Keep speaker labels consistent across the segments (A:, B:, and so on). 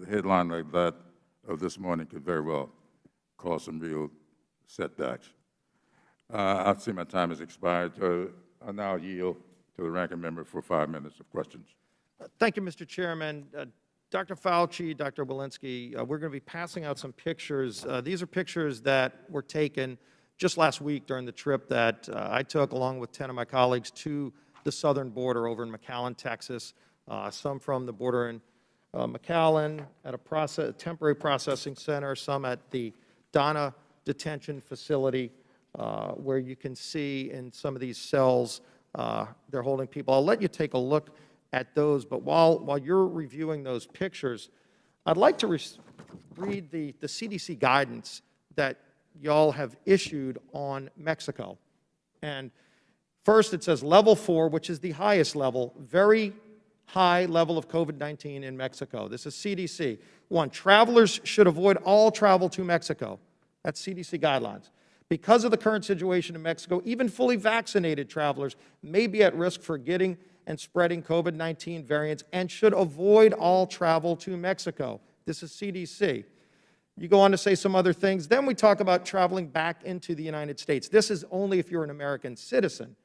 A: a headline like that of this morning could very well cause some real setbacks. I see my time has expired. I now yield to the ranking member for 5 minutes of questions.
B: Thank you, Mr. Chairman. Dr. Fauci, Dr. Walensky, we're going to be passing out some pictures. These are pictures that were taken just last week during the trip that I took along with 10 of my colleagues to the southern border over in McAllen, Texas, some from the border in McAllen at a temporary processing center, some at the Donna detention facility, where you can see in some of these cells they're holding people. I'll let you take a look at those, but while you're reviewing those pictures, I'd like to read the CDC guidance that y'all have issued on Mexico. And first it says level 4, which is the highest level, very high level of COVID-19 in Mexico. This is CDC. 1, travelers should avoid all travel to Mexico. That's CDC guidelines. Because of the current situation in Mexico, even fully vaccinated travelers may be at risk for getting and spreading COVID-19 variants and should avoid all travel to Mexico. This is CDC. You go on to say some other things. Then we talk about traveling back into the United States. This is only if you're an American citizen.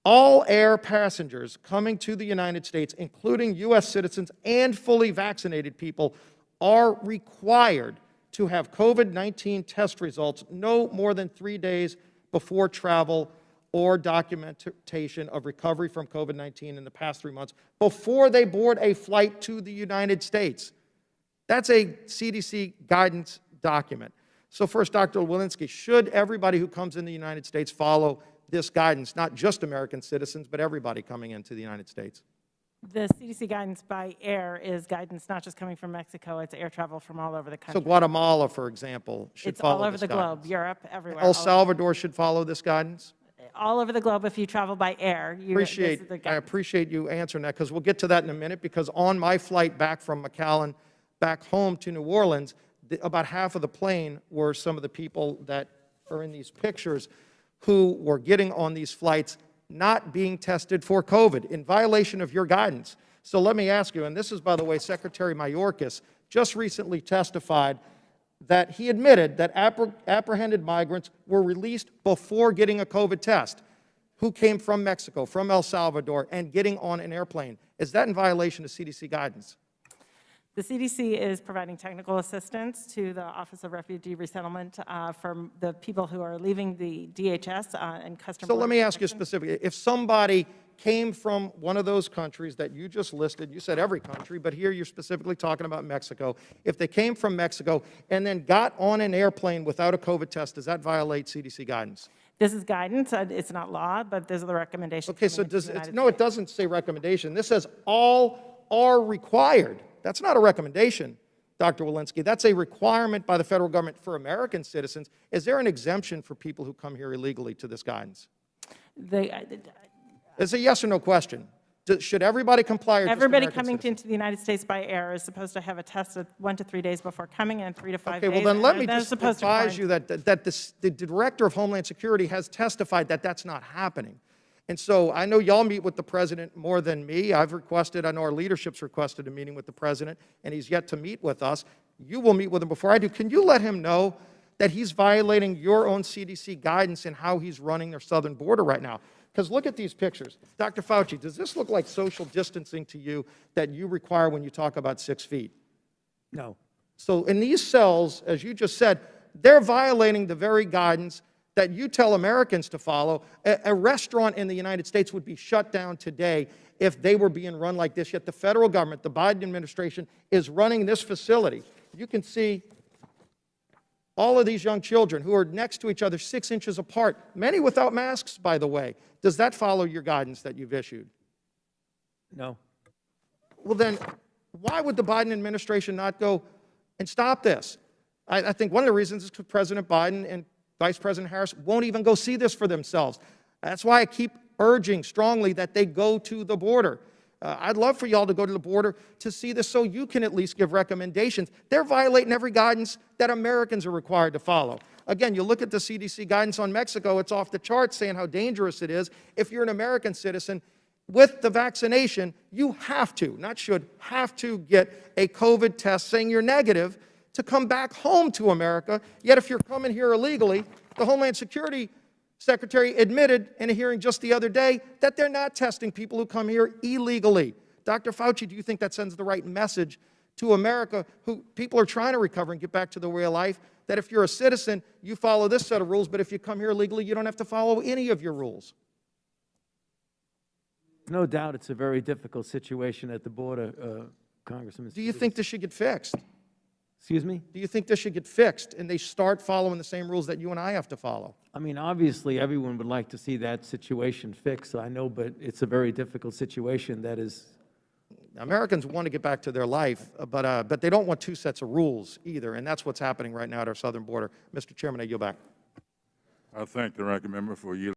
B: All air passengers coming to the United States, including U.S. citizens and fully vaccinated people, are required to have COVID-19 test results no more than 3 days before travel or documentation of recovery from COVID-19 in the past 3 months before they board a flight to the United States. That's a CDC guidance document. So first, Dr. Walensky, should everybody who comes in the United States follow this guidance, not just American citizens, but everybody coming into the United States?
C: The CDC guidance by air is guidance not just coming from Mexico, it's air travel from all over the country.
B: So Guatemala, for example, should follow this guidance.
C: It's all over the globe, Europe, everywhere.
B: El Salvador should follow this guidance?
C: All over the globe if you travel by air.
B: I appreciate you answering that, because we'll get to that in a minute, because on my flight back from McAllen back home to New Orleans, about half of the plane were some of the people that are in these pictures who were getting on these flights not being tested for COVID in violation of your guidance. So let me ask you, and this is, by the way, Secretary Mayorkas just recently testified that he admitted that apprehended migrants were released before getting a COVID test, who came from Mexico, from El Salvador, and getting on an airplane. Is that in violation of CDC guidance?
C: The CDC is providing technical assistance to the Office of Refugee Resettlement for the people who are leaving the DHS and Customs.
B: So let me ask you specifically, if somebody came from one of those countries that you just listed, you said every country, but here you're specifically talking about Mexico, if they came from Mexico and then got on an airplane without a COVID test, does that violate CDC guidance?
C: This is guidance. It's not law, but those are the recommendations.
B: Okay, so no, it doesn't say recommendation. This says all are required. That's not a recommendation, Dr. Walensky. That's a requirement by the federal government for American citizens. Is there an exemption for people who come here illegally to this guidance? It's a yes or no question. Should everybody comply? Or
C: everybody coming into the United States by air is supposed to have a test 1 to 3 days before coming in, 3 to 5 days.
B: Okay, well then let me just advise you that the Director of Homeland Security has testified that that's not happening. And so I know y'all meet with the President more than me. I've requested, I know our leadership's requested a meeting with the President, and he's yet to meet with us. You will meet with him before I do. Can you let him know that he's violating your own CDC guidance in how he's running their southern border right now? Because look at these pictures. Dr. Fauci, does this look like social distancing to you that you require when you talk about 6 feet?
D: No.
B: So in these cells, as you just said, they're violating the very guidance that you tell Americans to follow. A restaurant in the United States would be shut down today if they were being run like this, yet the federal government, the Biden administration, is running this facility. You can see all of these young children who are next to each other 6 inches apart, many without masks, by the way. Does that follow your guidance that you've issued?
D: No.
B: Well then, why would the Biden administration not go and stop this? I think one of the reasons is because President Biden and Vice President Harris won't even go see this for themselves. That's why I keep urging strongly that they go to the border. I'd love for y'all to go to the border to see this so you can at least give recommendations. They're violating every guidance that Americans are required to follow. Again, you look at the CDC guidance on Mexico, it's off the charts saying how dangerous it is if you're an American citizen with the vaccination, you have to, not should, have to get a COVID test saying you're negative to come back home to America. Yet if you're coming here illegally, the Homeland Security Secretary admitted in a hearing just the other day that they're not testing people who come here illegally. Dr. Fauci, do you think that sends the right message to America, who people are trying to recover and get back to their way of life, that if you're a citizen, you follow this set of rules, but if you come here illegally, you don't have to follow any of your rules?
D: No doubt it's a very difficult situation at the border, Congressman.
B: Do you think this should get fixed?
D: Excuse me?
B: Do you think this should get fixed and they start following the same rules that you and I have to follow?
D: I mean, obviously, everyone would like to see that situation fixed, I know, but it's a very difficult situation that is.
B: Americans want to get back to their life, but they don't want two sets of rules either, and that's what's happening right now at our southern border. Mr. Chairman, I yield back.
A: I thank the ranking member for yielding.